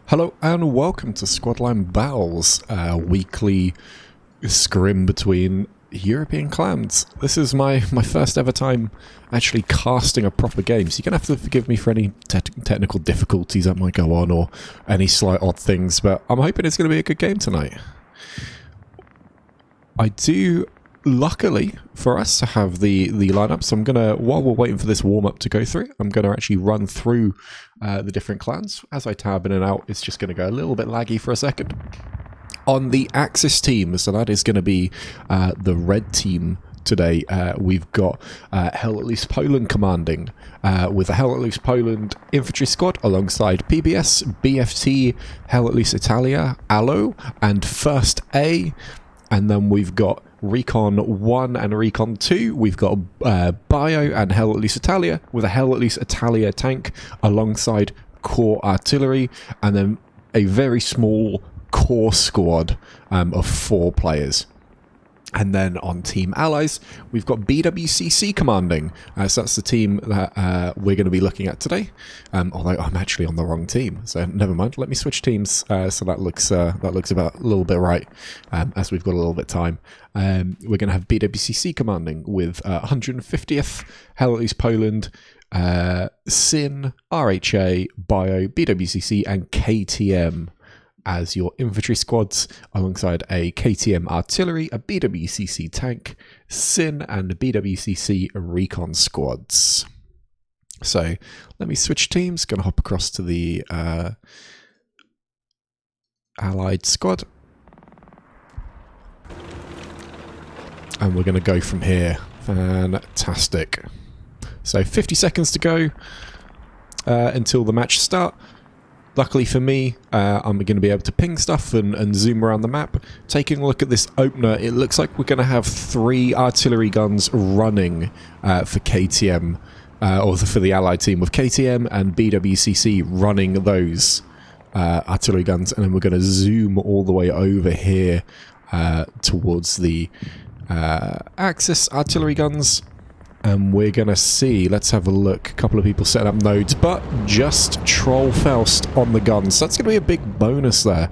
Hello and welcome to Squadline Battles, a weekly scrim between European clans. This is my first ever time actually casting a proper game, so you're going to have to forgive me for any technical difficulties that might go on or any slight odd things, but I'm hoping it's going to be a good game tonight. I do, luckily for us, have the lineup, so I'm going to, while we're waiting for this warm-up to go through, I'm going to actually run through the different clans. As I tab in and out, it's just going to go a little bit laggy for a second. On the Axis team, so that is going to be the red team today, we've got Hell At Loose Poland commanding, with a Hell At Loose Poland infantry squad alongside PBS, BFT, Hell At Loose Italia, Allo, and First A. And then we've got Recon 1 and Recon 2. We've got Bio and Hell At Loose Italia with a Hell At Loose Italia tank alongside core artillery, and then a very small core squad of 4 players. And then on Team Allies, we've got BWCC commanding. So that's the team that we're going to be looking at today. Although I'm actually on the wrong team, so never mind. Let me switch teams so that looks about a little bit right, as we've got a little bit of time. We're going to have BWCC commanding with 150th, Hell At Loose Poland, SIN, RHA, Bio, BWCC, and KTM as your infantry squads, alongside a KTM artillery, a BWCC tank, SIN, and BWCC recon squads. So let me switch teams. Going to hop across to the Allied squad, and we're going to go from here. Fantastic. So 50 seconds to go until the match start. Luckily for me, I'm going to be able to ping stuff and zoom around the map. Taking a look at this opener, it looks like we're going to have 3 artillery guns running for KTM, or for the Allied team, with KTM and BWCC running those artillery guns. And then we're going to zoom all the way over here towards the Axis artillery guns. And we're going to see, let's have a look, a couple of people setting up nodes, but just Trollfaust on the guns. So that's going to be a big bonus there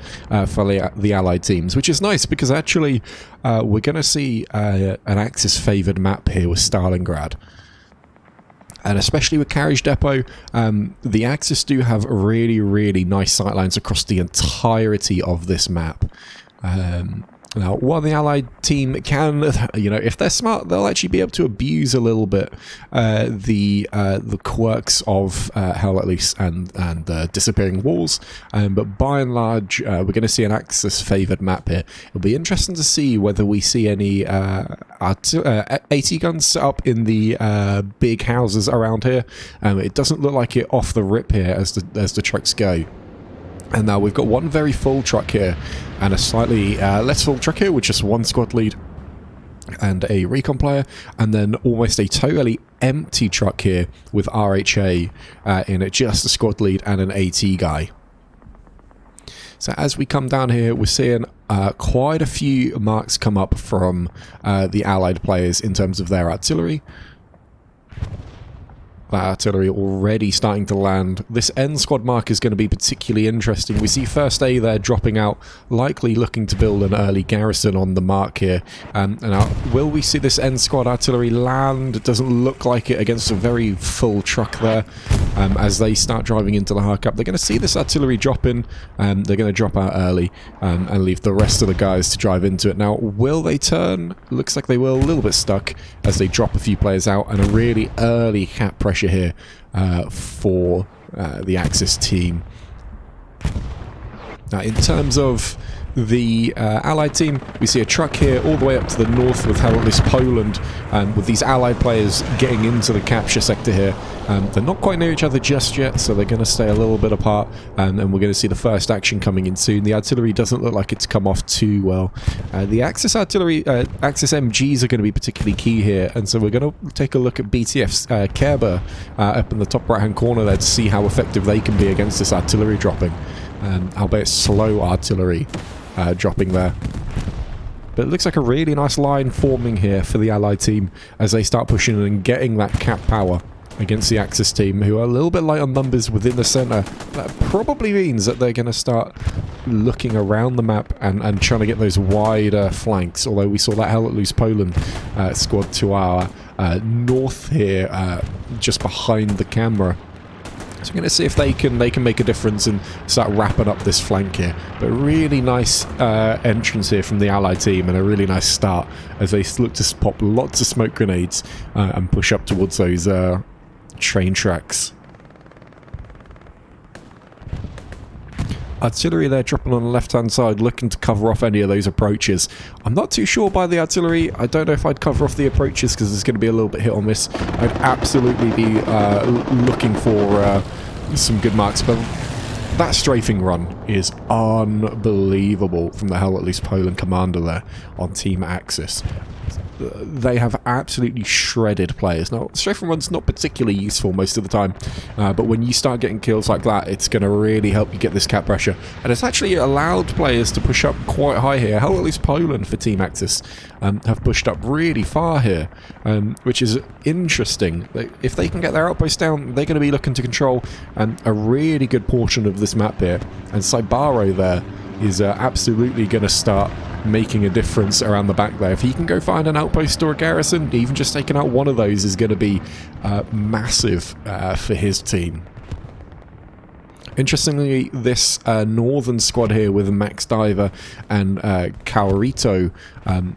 for the Allied teams, which is nice because actually we're going to see an Axis-favoured map here with Stalingrad. And especially with Carriage Depot, the Axis do have really, really nice sightlines across the entirety of this map. Now, while the Allied team can, if they're smart, they'll actually be able to abuse a little bit the quirks of Hell At Loose and Disappearing Walls. But by and large, we're going to see an Axis-favoured map here. It'll be interesting to see whether we see any AT guns set up in the big houses around here. It doesn't look like it off the rip here as the trucks go. And now we've got one very full truck here and a slightly less full truck here with just 1 squad lead and a recon player, and then almost a totally empty truck here with RHA in it, just a squad lead and an AT guy. So as we come down here, we're seeing quite a few marks come up from the Allied players in terms of their artillery. That artillery already starting to land. This end squad mark is going to be particularly interesting. We see First A there dropping out, likely looking to build an early garrison on the mark here. And now, will we see this end squad artillery land? It doesn't look like it against a very full truck there. As they start driving into the Harkup, they're going to see this artillery drop in. They're going to drop out early and leave the rest of the guys to drive into it. Now, will they turn? Looks like they will. A little bit stuck as they drop a few players out, and a really early cap pressure here for the Axis team. Now, in terms of the Allied team, we see a truck here all the way up to the north with Hell At Loose Poland, with these Allied players getting into the capture sector here. They're not quite near each other just yet, so they're going to stay a little bit apart, and we're going to see the first action coming in soon. The artillery doesn't look like it's come off too well. The Axis artillery, Axis MGs are going to be particularly key here, and so we're going to take a look at BTF's Kerber up in the top right hand corner there to see how effective they can be against this artillery dropping, albeit slow artillery dropping there. But it looks like a really nice line forming here for the Allied team as they start pushing and getting that cap power. against the Axis team, who are a little bit light on numbers within the centre. That probably means that they're going to start looking around the map and trying to get those wider flanks, although we saw that Hell Let Loose Poland squad to our north here, just behind the camera. So we're going to see if they can make a difference and start wrapping up this flank here. But really nice entrance here from the Allied team, and a really nice start as they look to pop lots of smoke grenades and push up towards those train tracks. Artillery there dropping on the left-hand side, looking to cover off any of those approaches. I'm not too sure by the artillery. I don't know if I'd cover off the approaches because it's going to be a little bit hit or miss. I'd absolutely be looking for some good marks, but that strafing run is unbelievable from the Hell Let Loose Poland commander there on Team Axis. They have absolutely shredded players. Now, strafing run's not particularly useful most of the time, but when you start getting kills like that, it's going to really help you get this cap pressure. And it's actually allowed players to push up quite high here. Hell Let Loose Poland for Team Axis have pushed up really far here, which is interesting. If they can get their outposts down, they're going to be looking to control a really good portion of this map here. And Saibaro there is absolutely going to start making a difference around the back there. If he can go find an outpost or a garrison, even just taking out one of those is going to be massive for his team. Interestingly, this northern squad here with Max Diver and Kawarito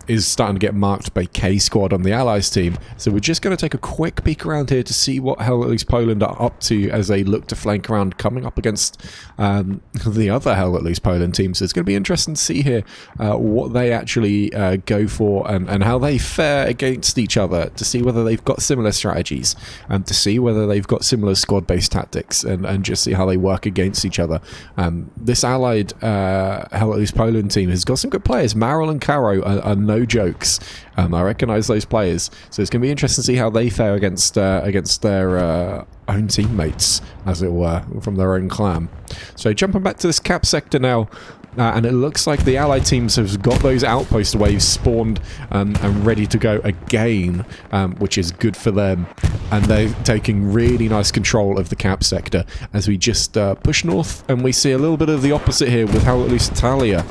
is starting to get marked by K Squad on the Allies team. So we're just going to take a quick peek around here to see what Hell Let Loose Poland are up to as they look to flank around, coming up against the other Hell Let Loose Poland team. So it's going to be interesting to see here what they actually go for and how they fare against each other, to see whether they've got similar strategies and to see whether they've got similar squad-based tactics and just see how they work against each other. This allied Hell Let Loose Poland team has got some good players. Maril and Caro are no jokes. I recognise those players, so it's going to be interesting to see how they fare against their own teammates, as it were, from their own clan. So jumping back to this cap sector now. And it looks like the Allied teams have got those outpost waves spawned and ready to go again, which is good for them. And they're taking really nice control of the cap sector as we just push north, and we see a little bit of the opposite here with Hell Let Loose Italia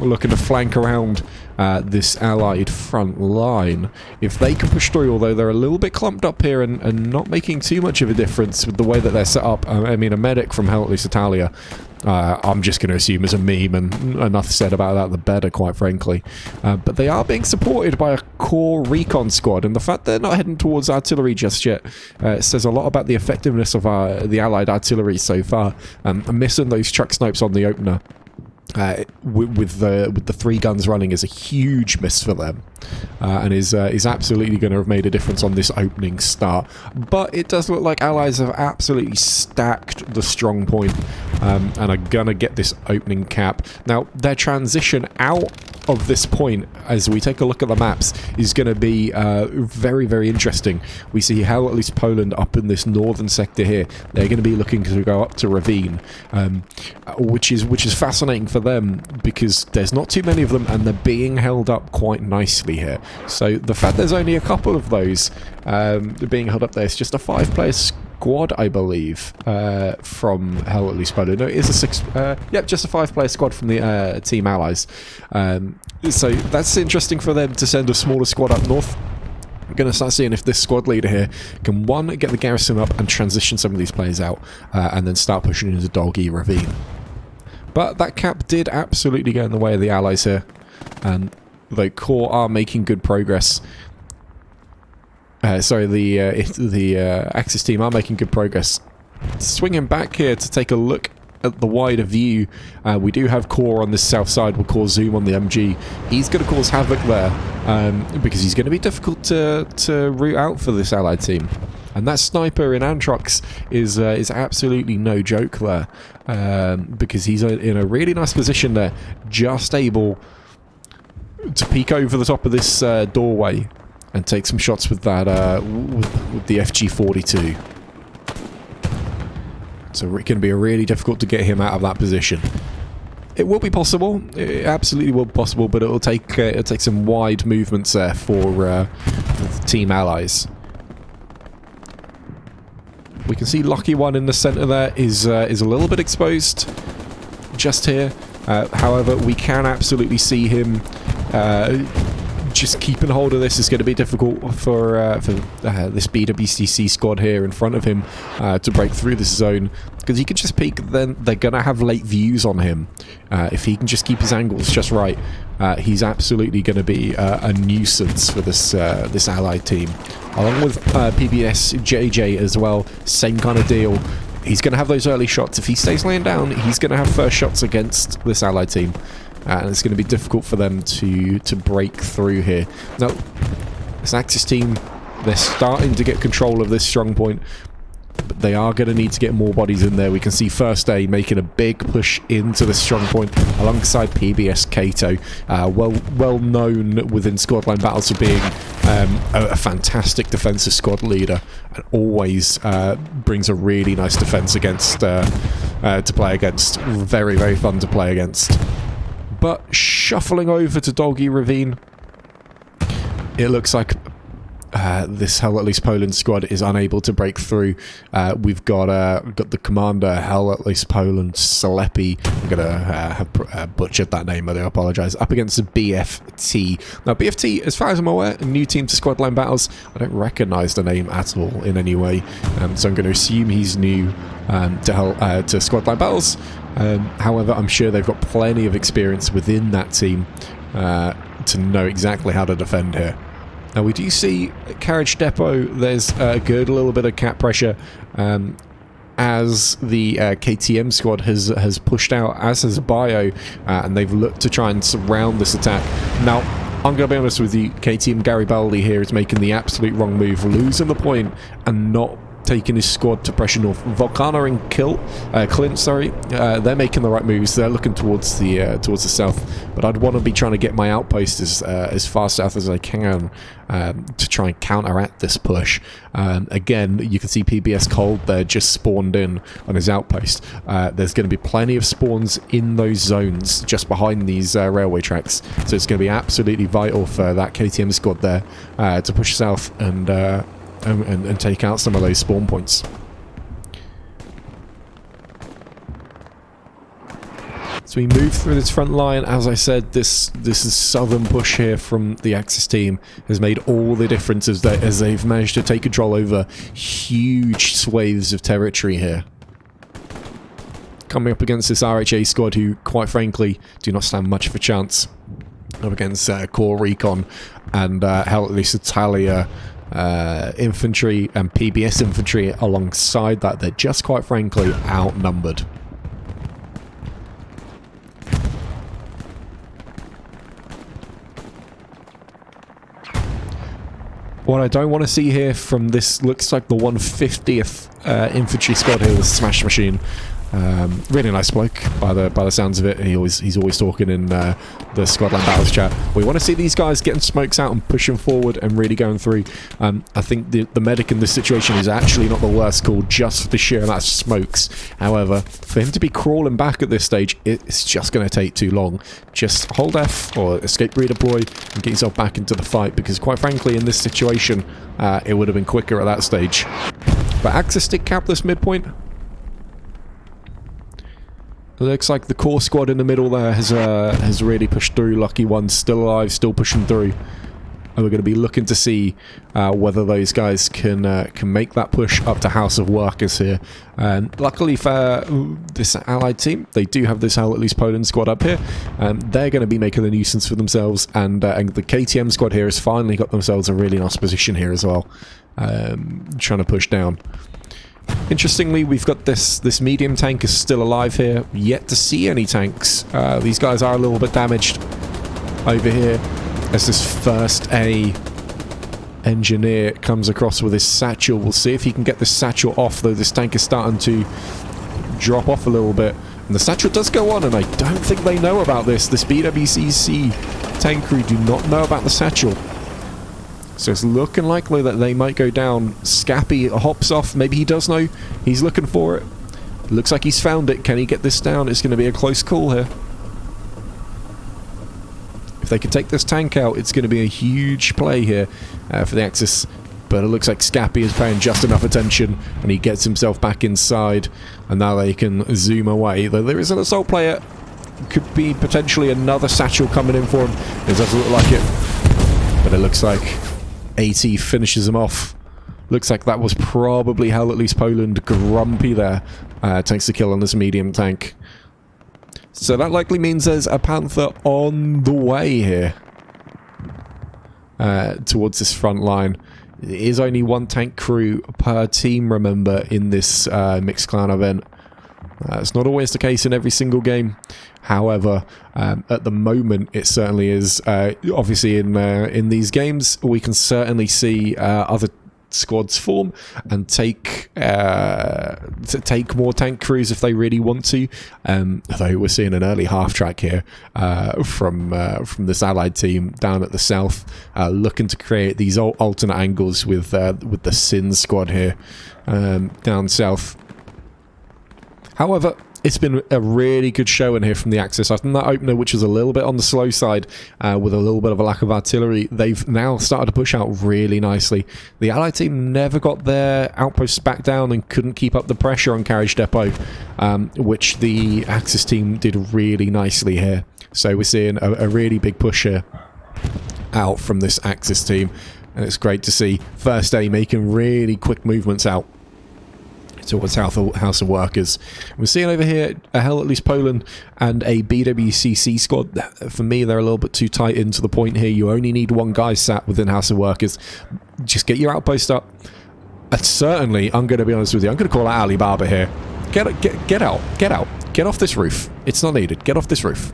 looking to flank around this Allied front line. If they can push through, although they're a little bit clumped up here and not making too much of a difference with the way that they're set up. I mean, a medic from Hell Let Loose Italia, I'm just going to assume is a meme, and enough said about that the better, quite frankly. But they are being supported by a core recon squad, and the fact they're not heading towards artillery just yet says a lot about the effectiveness of the Allied artillery so far. Missing those truck snipes on the opener with the 3 guns running is a huge miss for them, and is absolutely going to have made a difference on this opening start. But it does look like Allies have absolutely stacked the strong point, and are going to get this opening cap. Now, their transition out of this point, as we take a look at the maps, is going to be very, very interesting. We see Hell Let Loose Poland up in this northern sector here. They're going to be looking to go up to Ravine, which is fascinating for them because there's not too many of them and they're being held up quite nicely here. So the fact there's only a couple of those being held up there, it's just a 5-player squad, I believe, from Hell Let Loose Poland. No, it is a 6... just a 5-player squad from the Team Allies. So that's interesting for them to send a smaller squad up north. I'm going to start seeing if this squad leader here can, one, get the garrison up and transition some of these players out, and then start pushing into Dolgi Ravine. But that cap did absolutely go in the way of the Allies here, and the core are making good progress. The Axis team are making good progress. Swinging back here to take a look at the wider view, we do have Core on this south side. We'll call Zoom on the MG. He's going to cause havoc there because he's going to be difficult to root out for this Allied team. And that sniper in Antrox is absolutely no joke there, because he's in a really nice position there, just able to peek over the top of this doorway and take some shots with that with the FG-42. So it can be really difficult to get him out of that position. It will be possible. It absolutely will be possible, but it'll take some wide movements there for the Team Allies. We can see Lucky One in the centre there is a little bit exposed just here. However, we can absolutely see him just keeping hold of this. Is going to be difficult for this BWCC squad here in front of him to break through this zone, because he can just peek. Then they're going to have late views on him. If he can just keep his angles just right, he's absolutely going to be a nuisance for this allied team. Along with PBS JJ as well, same kind of deal. He's going to have those early shots. If he stays laying down, he's going to have first shots against this allied team. And it's going to be difficult for them to break through here. Now, this Axis team, they're starting to get control of this strong point, but they are going to need to get more bodies in there. We can see First A making a big push into the strong point alongside PBS Kato, well known within Squadline Battles for being a fantastic defensive squad leader, and always brings a really nice defense against to play against. Very, very fun to play against. But shuffling over to Dolgi Ravine, it looks like this Hell At Least Poland squad is unable to break through. We've got the commander, Hell At Least Poland, Salepi. I'm going to have butchered that name, I do apologise. Up against the BFT. Now, BFT, as far as I'm aware, a new team to Squadline Battles. I don't recognise the name at all in any way, so I'm going to assume he's new to Squadline Battles. However, I'm sure they've got plenty of experience within that team to know exactly how to defend here. Now, we do see Carriage Depot, there's a good little bit of cap pressure as the KTM squad has pushed out, as has Bio, and they've looked to try and surround this attack. Now, I'm going to be honest with you, KTM Garibaldi here is making the absolute wrong move, losing the point and not taking his squad to pressure north. Volcana and Clint, sorry, they're making the right moves. They're looking towards the south, but I'd want to be trying to get my outpost as far south as I can to try and counteract this push. Again, you can see PBS Cold there just spawned in on his outpost. There's going to be plenty of spawns in those zones just behind these railway tracks, so it's going to be absolutely vital for that KTM squad there to push south and take out some of those spawn points. So we move through this front line. As I said, this is southern push here from the Axis team has made all the difference as they've managed to take control over huge swathes of territory here. Coming up against this RHA squad who, quite frankly, do not stand much of a chance. Up against Core Recon and Hell At Least Italia infantry and PBS infantry alongside that. They're just, quite frankly, outnumbered. What I don't want to see here from this looks like the 150th infantry squad here with Smash Machine. Really nice bloke by the sounds of it. He's always talking in the Squadline Battles chat. We want to see these guys getting smokes out and pushing forward and really going through. I think the medic in this situation is actually not the worst call, just for the sheer amount of smokes. However, for him to be crawling back at this stage, it's just going to take too long. Just hold F or escape redeploy and get yourself back into the fight, because quite frankly in this situation it would have been quicker at that stage. But Axis did cap this midpoint. It looks like the core squad in the middle there has really pushed through. Lucky One's still alive, still pushing through. And we're going to be looking to see whether those guys can make that push up to House of Workers here. Luckily for this allied team, they do have this Hell At Least Poland squad up here. They're going to be making a nuisance for themselves, and the KTM squad here has finally got themselves a really nice position here as well, trying to push down. Interestingly, we've got this medium tank is still alive here. Yet to see any tanks. These guys are a little bit damaged over here as this First A engineer comes across with his satchel. We'll see if he can get this satchel off, though this tank is starting to drop off a little bit. And the satchel does go on, and I don't think they know about this. This BWCC tank crew do not know about the satchel. So it's looking likely that they might go down. Scappy hops off. Maybe he does know. He's looking for it. Looks like he's found it. Can he get this down? It's going to be a close call here. If they can take this tank out, it's going to be a huge play here for the Axis. But it looks like Scappy is paying just enough attention, and he gets himself back inside, and now they can zoom away. Though there is an assault player. Could be potentially another satchel coming in for him. It doesn't look like it. But it looks like AT finishes him off. Looks like that was probably Hell At Loose Poland. Grumpy there. Takes the kill on this medium tank. So that likely means there's a Panther on the way here. Towards this front line. It is only one tank crew per team, remember, in this Mixed Clan event. It's not always the case in every single game. However, at the moment, it certainly is. Obviously, in these games, we can certainly see other squads form and take more tank crews if they really want to. Although we're seeing an early half track here from this allied team down at the south, looking to create these alternate angles with the Sin squad here down south. However, it's been a really good show in here from the Axis. After that opener, which was a little bit on the slow side, with a little bit of a lack of artillery, they've now started to push out really nicely. The Allied team never got their outposts back down and couldn't keep up the pressure on Carriage Depot, which the Axis team did really nicely here. So we're seeing a really big push here out from this Axis team, and it's great to see First A making really quick movements out towards House of Workers. We're seeing over here a Hell At Loose Poland and a BWCC squad. For me, they're a little bit too tight into the point here. You only need one guy sat within House of Workers. Just get your outpost up. And certainly, I'm going to be honest with you, I'm going to call out Alibaba here. Get out. Get off this roof. It's not needed. Get off this roof.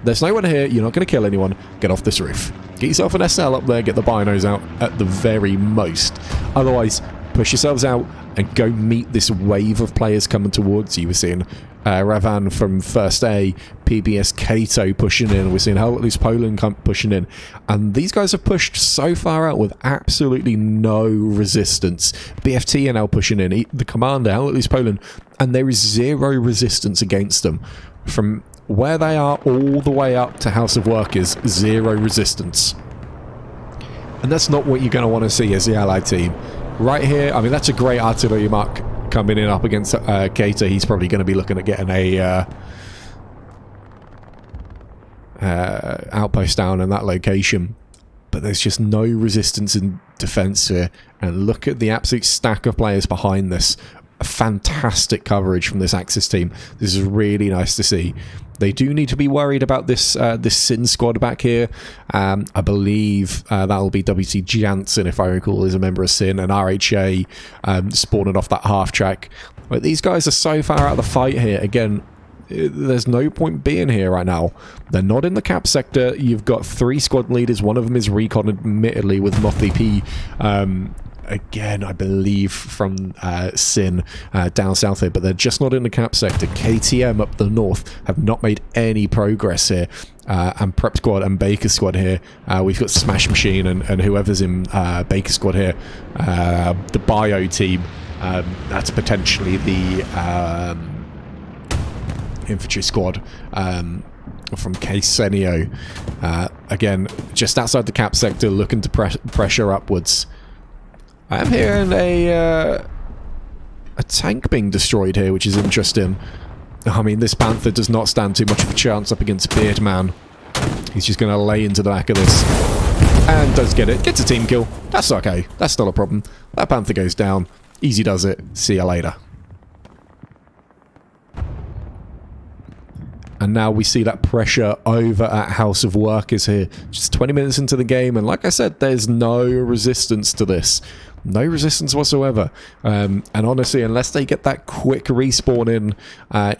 There's no one here. You're not going to kill anyone. Get off this roof. Get yourself an SL up there. Get the binos out at the very most. Otherwise, push yourselves out and go meet this wave of players coming towards you. We're seeing Ravan from First A, PBS Kato pushing in. We're seeing Hell At Loose Poland pushing in. And these guys have pushed so far out with absolutely no resistance. BFT are now pushing in. The commander, Hell At Loose Poland, and there is zero resistance against them. From where they are all the way up to House of Workers, zero resistance. And that's not what you're going to want to see as the Allied team. Right here, I mean, that's a great artillery mark coming in up against Kato. He's probably going to be looking at getting a outpost down in that location. But there's just no resistance in defense here. And look at the absolute stack of players behind this. Fantastic coverage from this Axis team. This is really nice to see. They do need to be worried about this this Sin squad back here. I believe that'll be WC Jansen, if I recall, is a member of Sin, and RHA spawning off that half track. But these guys are so far out of the fight here. Again, there's no point being here right now. They're not in the cap sector. You've got 3 squad leaders. One of them is recon, admittedly, with Moth EP. Again, I believe from Sin down south here, but they're just not in the cap sector. KTM up the north have not made any progress here, and Prep Squad and Baker Squad here. We've got Smash Machine and whoever's in Baker Squad here. The Bio team, that's potentially the infantry squad from Ksenio. Again, just outside the cap sector, looking to pressure upwards. I'm hearing a tank being destroyed here, which is interesting. I mean, this Panther does not stand too much of a chance up against Beardman. He's just going to lay into the back of this. And does get it. Gets a team kill. That's okay. That's not a problem. That Panther goes down. Easy does it. See you later. And now we see that pressure over at House of Workers here. Just 20 minutes into the game, and like I said, there's no resistance to this. No resistance whatsoever. And honestly, unless they get that quick respawn in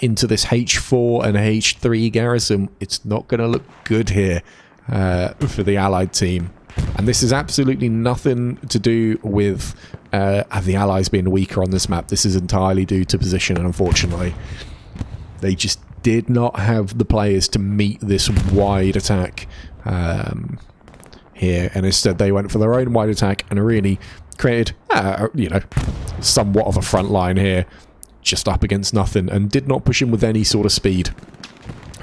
into this H4 and H3 garrison, it's not going to look good here for the Allied team. And this is absolutely nothing to do with the Allies being weaker on this map. This is entirely due to position, and unfortunately, they just did not have the players to meet this wide attack here, and instead they went for their own wide attack and really created, you know, somewhat of a front line here, just up against nothing, and did not push in with any sort of speed.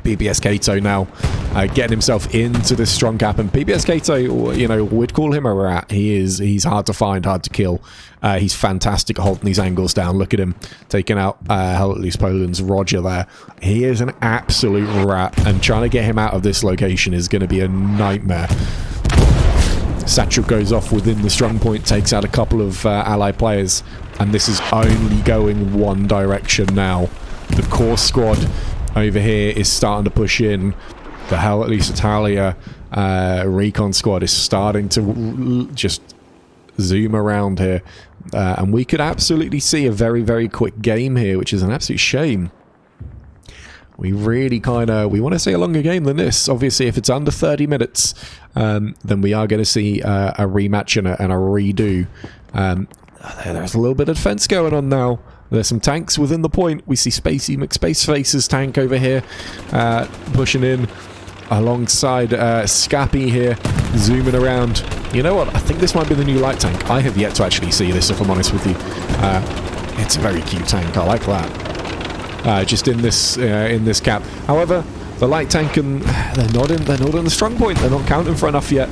BBS Kato now getting himself into this strong gap. And PBS Kato, you know, we'd call him a rat. He's hard to find, hard to kill. He's fantastic at holding these angles down. Look at him taking out hell, at least Poland's Roger there. He is an absolute rat, and trying to get him out of this location is going to be a nightmare. Satchel goes off within the strong point, takes out a couple of allied players, and this is only going one direction now. The core squad over here is starting to push in. The hell, at least Italia recon squad is starting to just zoom around here. And we could absolutely see a very, very quick game here, which is an absolute shame. We really we want to see a longer game than this. Obviously, if it's under 30 minutes, then we are going to see a rematch and a redo. There's a little bit of defense going on now. There's some tanks within the point. We see Spacey McSpaceface's tank over here, pushing in alongside Scappy here, zooming around. You know what? I think this might be the new light tank. I have yet to actually see this, if I'm honest with you. It's a very cute tank. I like that. Just in this cap. However, the light tank and they're not in the strong point. They're not counting for enough yet.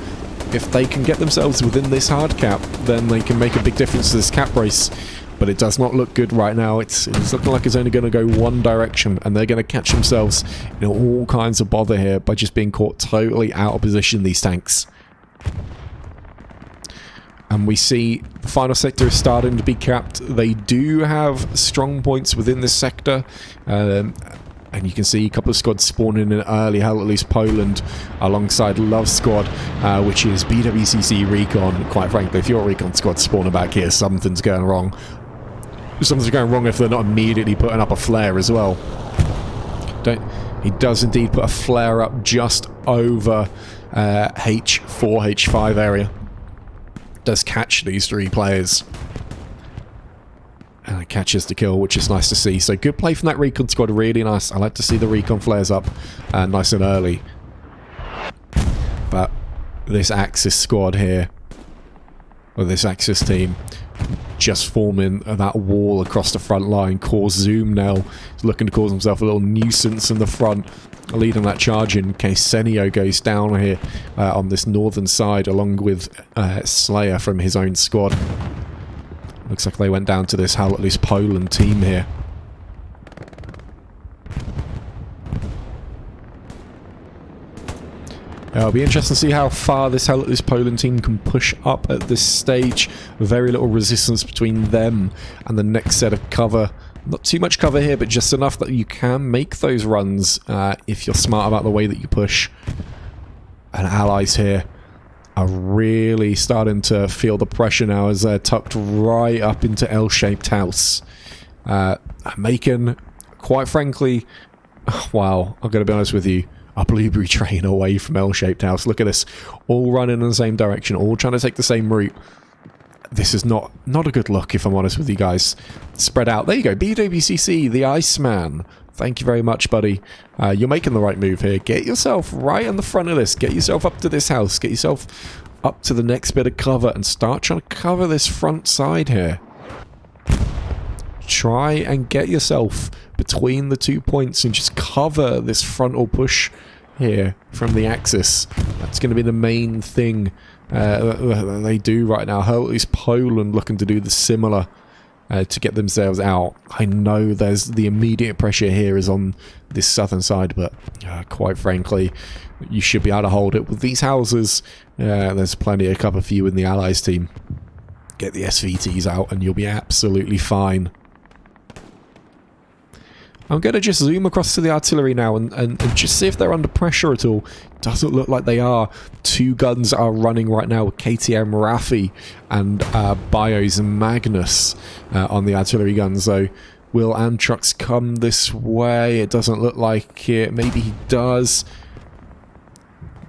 If they can get themselves within this hard cap, then they can make a big difference to this cap race. But it does not look good right now. It's looking like it's only going to go one direction, and they're going to catch themselves in all kinds of bother here by just being caught totally out of position, these tanks. And we see the final sector is starting to be capped. They do have strong points within this sector. And you can see a couple of squads spawning in early, hell, at least Poland, alongside Love Squad, which is BWCC Recon. Quite frankly, if your Recon squad spawning back here, something's going wrong. Something's going wrong if they're not immediately putting up a flare as well. He does indeed put a flare up just over H4, H5 area. Does catch these three players. And it catches the kill, which is nice to see. So good play from that Recon squad, really nice. I like to see the Recon flares up nice and early. But this Axis squad here, or this Axis team, just forming that wall across the front line. Core Zoom now is looking to cause himself a little nuisance in the front, leading that charge in case Senio goes down here on this northern side, along with Slayer from his own squad. Looks like they went down to this hell, at least Poland team here. It'll be interesting to see how far this hell, at least Poland team can push up at this stage. Very little resistance between them and the next set of cover. Not too much cover here, but just enough that you can make those runs if you're smart about the way that you push. And allies here are really starting to feel the pressure now as they're tucked right up into L-shaped house. Making, quite frankly, wow, I'm going to be honest with you, a blueberry train away from L-shaped house. Look at this, all running in the same direction, all trying to take the same route. This is not a good look, if I'm honest with you guys. Spread out. There you go, BWCC, the Iceman. Thank you very much, buddy. You're making the right move here. Get yourself right in the front of this. Get yourself up to this house. Get yourself up to the next bit of cover and start trying to cover this front side here. Try and get yourself between the 2 points and just cover this frontal push here from the Axis. That's going to be the main thing they do right now. At least Poland looking to do the similar to get themselves out. I know there's the immediate pressure here is on this southern side, but quite frankly, you should be able to hold it with these houses. There's plenty of cover for you in the Allies team. Get the SVTs out and you'll be absolutely fine. I'm going to just zoom across to the artillery now and just see if they're under pressure at all. Doesn't look like they are. Two guns are running right now with KTM Rafi and Bios Magnus on the artillery guns. So will Antrux come this way? It doesn't look like it. Maybe he does.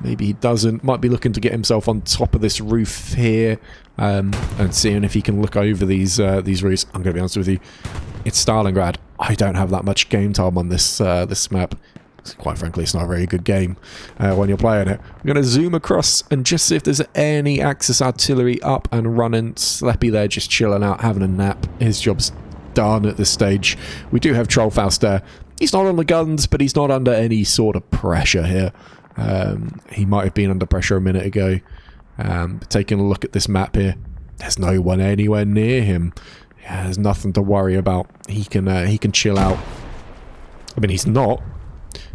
Maybe he doesn't. Might be looking to get himself on top of this roof here and seeing if he can look over these roofs. I'm going to be honest with you. It's Stalingrad. I don't have that much game time on this this map. Quite frankly, it's not a very good game when you're playing it. We're going to zoom across and just see if there's any Axis artillery up and running. Sleppy there just chilling out, having a nap. His job's done at this stage. We do have Trollfaust there. He's not on the guns, but he's not under any sort of pressure here. He might have been under pressure a minute ago. Taking a look at this map here, there's no one anywhere near him. Yeah, there's nothing to worry about. He can chill out. I mean, he's not.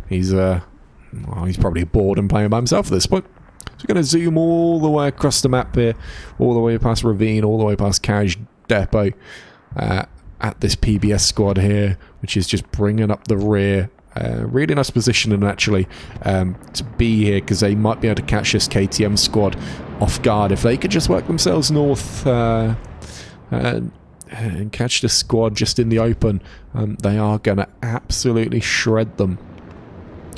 He's well, he's probably bored and playing by himself at this point. So we're going to zoom all the way across the map here, all the way past Ravine, all the way past Carriage Depot, at this PBS squad here, which is just bringing up the rear. Really nice positioning, actually, to be here, because they might be able to catch this KTM squad off guard. If they could just work themselves north and catch this squad just in the open, they are going to absolutely shred them.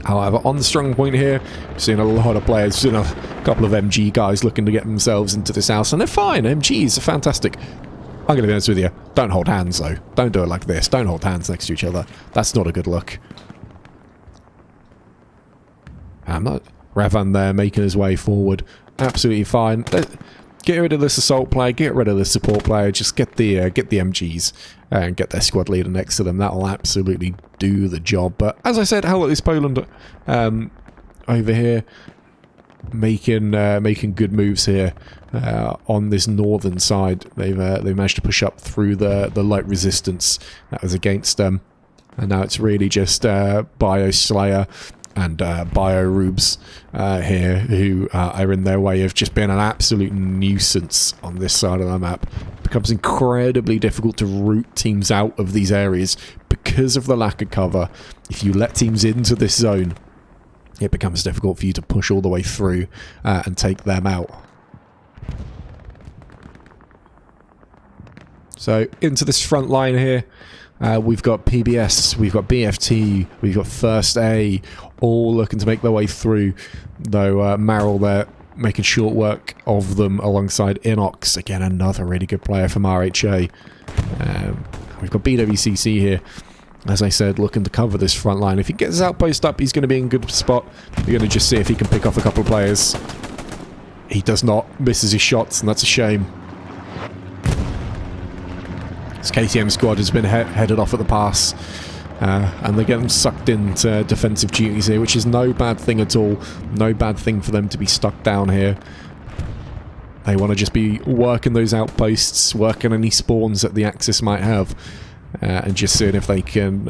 However, on the strong point here, we've seen a lot of players, seen a couple of MG guys looking to get themselves into this house, and they're fine. MGs are fantastic. I'm going to be honest with you, don't hold hands though. Don't do it like this. Don't hold hands next to each other. That's not a good look. Ravan there making his way forward. Absolutely fine. Get rid of this assault player, get rid of the support player, just get the MGs and get their squad leader next to them. That'll absolutely do the job. But as I said, Hello is Poland over here making good moves here on this northern side. They've managed to push up through the light resistance that was against them, and now it's really just Bioslayer and Biorubes here, who are in their way of just being an absolute nuisance on this side of the map. It becomes incredibly difficult to root teams out of these areas because of the lack of cover. If you let teams into this zone, it becomes difficult for you to push all the way through and take them out. So into this front line here, we've got PBS, we've got BFT, we've got First A, all looking to make their way through, though Maril there making short work of them alongside Inox. Again, another really good player from RHA. We've got BWCC here, as I said, looking to cover this front line. If he gets his outpost up, he's going to be in a good spot. We're going to just see if he can pick off a couple of players. He does not, misses his shots, and that's a shame. This KTM squad has been headed off at the pass, and they're getting sucked into defensive duties here, which is no bad thing at all. No bad thing for them to be stuck down here. They want to just be working those outposts, working any spawns that the Axis might have, and just seeing if they can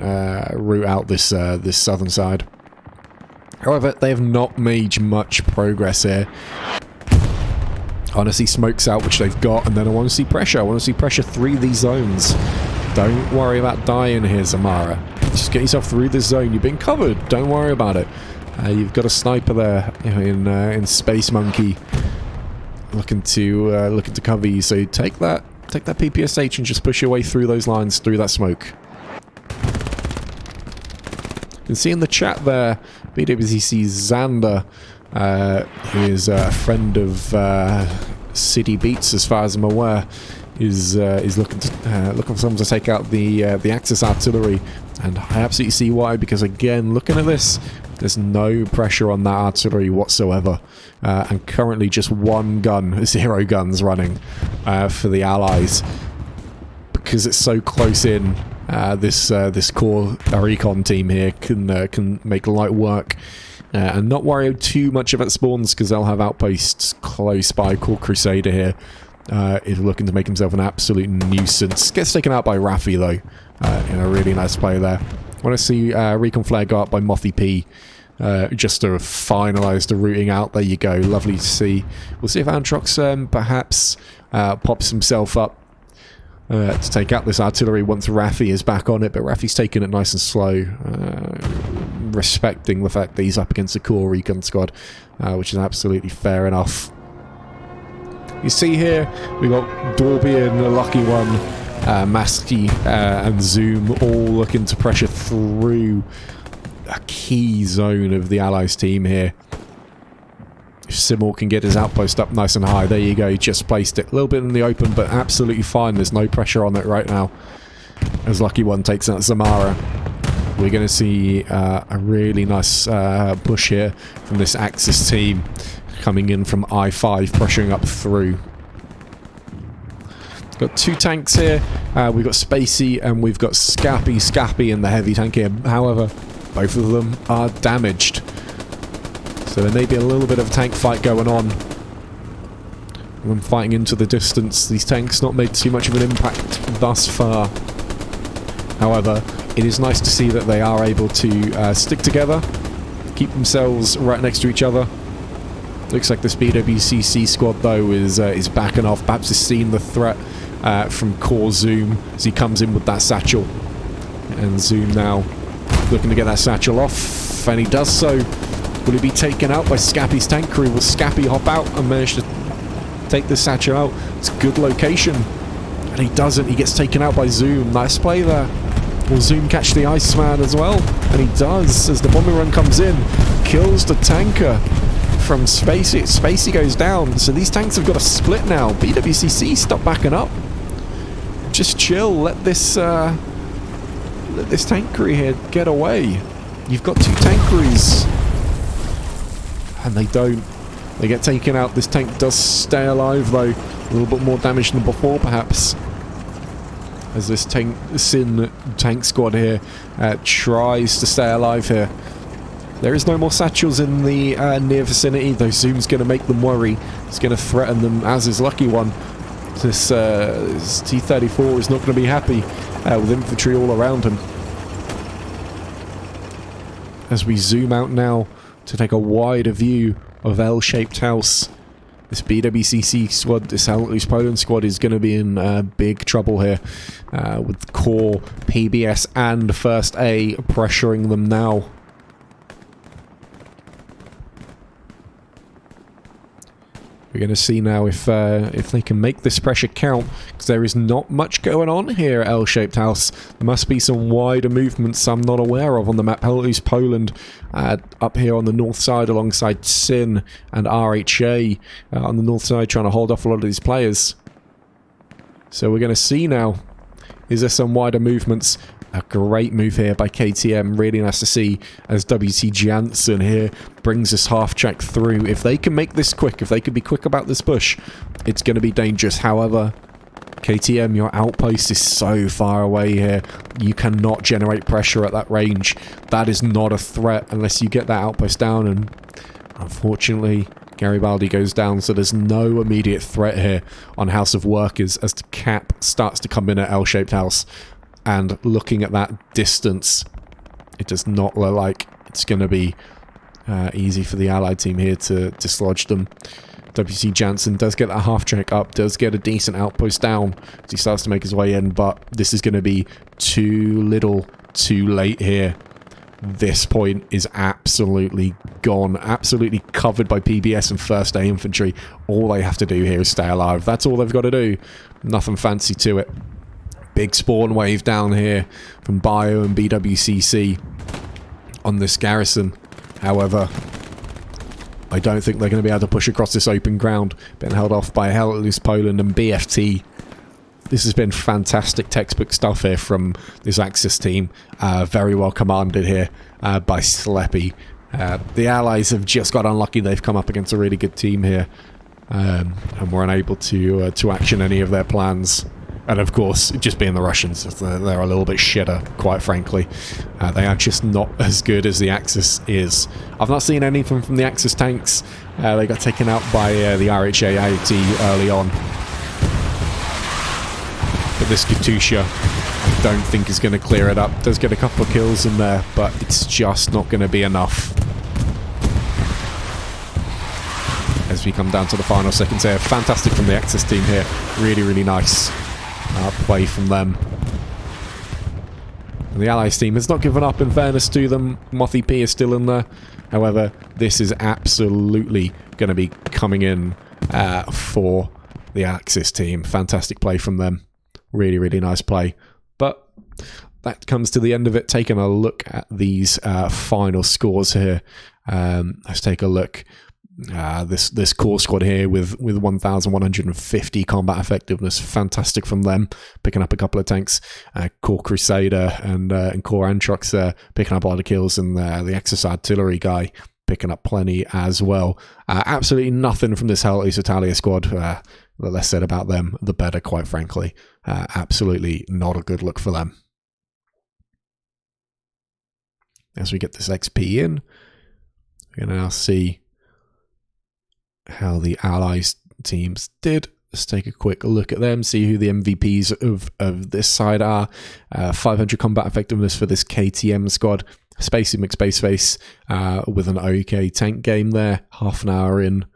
root out this this southern side. However, they have not made much progress here. I want to see smokes out, which they've got, and then I want to see pressure. I want to see pressure through these zones. Don't worry about dying here, Zamara. Just get yourself through this zone. You've been covered. Don't worry about it. You've got a sniper there in Space Monkey looking to cover you. So take that PPSH and just push your way through those lines, through that smoke. You can see in the chat there, BWCC Xander, who is a friend of City Beats, as far as I'm aware, is looking for someone to take out the Axis artillery, and I absolutely see why. Because again, looking at this, there's no pressure on that artillery whatsoever, and currently just one gun, 0 guns running for the Allies, because it's so close in. This core recon team here can make light work. And not worry too much about spawns, because they'll have outposts close by. Core Crusader here is looking to make himself an absolute nuisance. Gets taken out by Raffi though, in a really nice play there. I want to see Recon Flare go up by Mothy P, just to finalise the routing out. There you go, lovely to see. We'll see if Antrox perhaps pops himself up to take out this artillery once Raffi is back on it, but Raffi's taking it nice and slow, respecting the fact that he's up against a core recon squad, which is absolutely fair enough. You see here, we got Dorbian, the Lucky One, Masky, and Zoom all looking to pressure through a key zone of the Allies team here. If Simul can get his outpost up nice and high, there you go, he just placed it a little bit in the open, but absolutely fine. There's no pressure on it right now, as Lucky One takes out Zamara. We're going to see a really nice push here from this Axis team, coming in from I-5, pressuring up through. Got 2 tanks here. We've got Spacey and we've got Scappy in the heavy tank here. However, both of them are damaged. So there may be a little bit of a tank fight going on. When fighting into the distance, these tanks not made too much of an impact thus far. However, it is nice to see that they are able to stick together, keep themselves right next to each other. Looks like this BWCC squad, though, is backing off. Perhaps has seen the threat from Core Zoom as he comes in with that satchel. And Zoom now looking to get that satchel off, and he does so. Will he be taken out by Scappy's tank crew? Will Scappy hop out and manage to take the satchel out? It's a good location. And he doesn't. He gets taken out by Zoom. Nice play there. Will Zoom catch the Iceman as well? And he does, as the bombing run comes in. Kills the tanker from Spacey. Spacey goes down. So these tanks have got a split now. BWCC, stop backing up. Just chill. Let this tank crew here get away. You've got two tank crews. And they don't. They get taken out. This tank does stay alive, though. A little bit more damage than before, perhaps. As this Sin tank squad here tries to stay alive here. There is no more satchels in the near vicinity, though Zoom's going to make them worry. He's going to threaten them, as is Lucky One. This T-34 is not going to be happy with infantry all around him. As we zoom out now to take a wider view of L-shaped house, this BWCC squad, this East Poland squad, is going to be in big trouble here with Core, PBS and First A pressuring them now. We're going to see now if they can make this pressure count, because there is not much going on here at L-shaped house. There must be some wider movements I'm not aware of on the map. East Poland up here on the north side alongside Sin and RHA on the north side trying to hold off a lot of these players. So we're going to see now, is there some wider movements? A great move here by KTM, really nice to see, as WT Jansen here brings this half track through. If they can make this quick, if they can be quick about this push, it's going to be dangerous. However, KTM, your outpost is so far away here. You cannot generate pressure at that range. That is not a threat unless you get that outpost down, and unfortunately, Garibaldi goes down, so there's no immediate threat here on House of Workers as the cap starts to come in at L-shaped house. And looking at that distance, it does not look like it's going to be easy for the Allied team here to dislodge them. WC Jansen does get that half track up, does get a decent outpost down as he starts to make his way in, but this is going to be too little, too late here. This point is absolutely gone, absolutely covered by PBS and First A infantry. All they have to do here is stay alive. That's all they've got to do. Nothing fancy to it. Big spawn wave down here from Bio and BWCC on this garrison. However, I don't think they're going to be able to push across this open ground. Been held off by East Poland and BFT. This has been fantastic textbook stuff here from this Axis team. Very well commanded here by Sleppy. The Allies have just got unlucky. They've come up against a really good team here and were unable to action any of their plans. And of course, just being the Russians, they're a little bit shitter, quite frankly. They are just not as good as the Axis is. I've not seen anything from the Axis tanks. They got taken out by the RHA IOT early on. But this Katusha, I don't think is going to clear it up. Does get a couple of kills in there, but it's just not going to be enough. As we come down to the final seconds here. Fantastic from the Axis team here. Really, really nice. Play from them. And the Allies team has not given up, in fairness to them. Mothy P is still in there. However, this is absolutely going to be coming in for the Axis team. Fantastic play from them. Really, really nice play. But that comes to the end of it. Taking a look at these final scores here. Let's take a look. This core squad here with 1,150 combat effectiveness, fantastic from them, picking up a couple of tanks. Core Crusader and Core Antrox picking up a lot of kills, and the Axis artillery guy picking up plenty as well. Absolutely nothing from this Hellas Italia squad. The less said about them, the better, quite frankly. Absolutely not a good look for them. As we get this XP in, we're going to now see how the Allies teams did. Let's take a quick look at them, see who the MVPs of this side are. 500 combat effectiveness for this KTM squad. Spacey McSpaceface with an OK tank game there, half an hour in.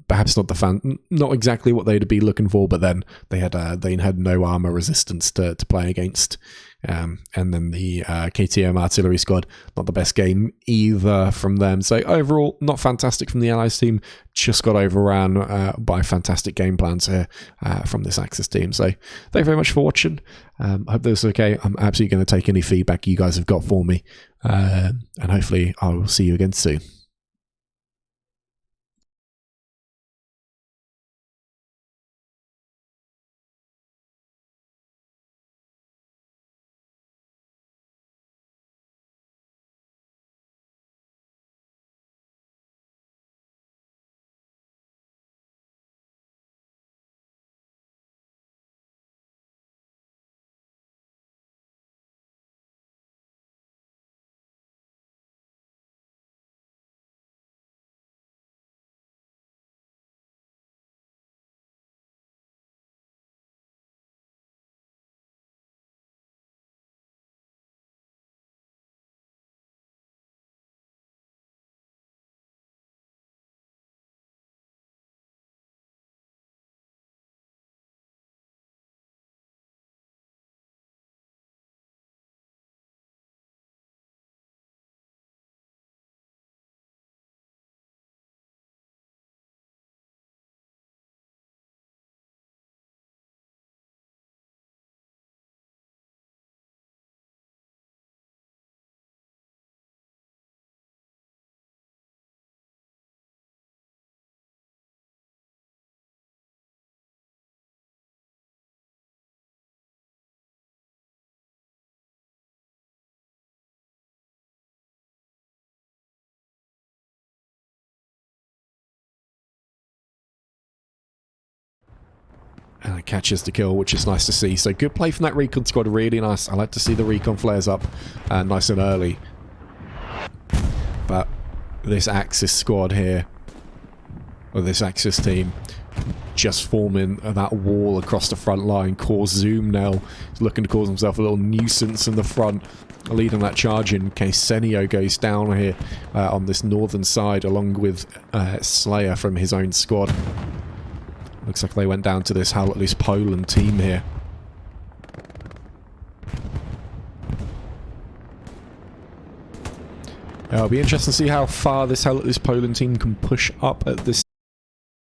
Perhaps not exactly what they'd be looking for, but then they had no armor resistance to play against. And then the KTM artillery squad, not the best game either from them. So overall, not fantastic from the Allies team. Just got overran by fantastic game plans here from this Axis team. So thank you very much for watching. I hope this was okay. I'm absolutely going to take any feedback you guys have got for me, and hopefully I will see you again soon. And it catches the kill, which is nice to see. So good play from that recon squad, really nice. I like to see the recon flares up nice and early. But this Axis squad here, or this Axis team, just forming that wall across the front line. Zoomnel is looking to cause himself a little nuisance in the front, leading that charge in case Senio goes down here on this northern side, along with Slayer from his own squad. Looks like they went down to this Halletless Poland team here. It'll be interesting to see how far this Halletless Poland team can push up at this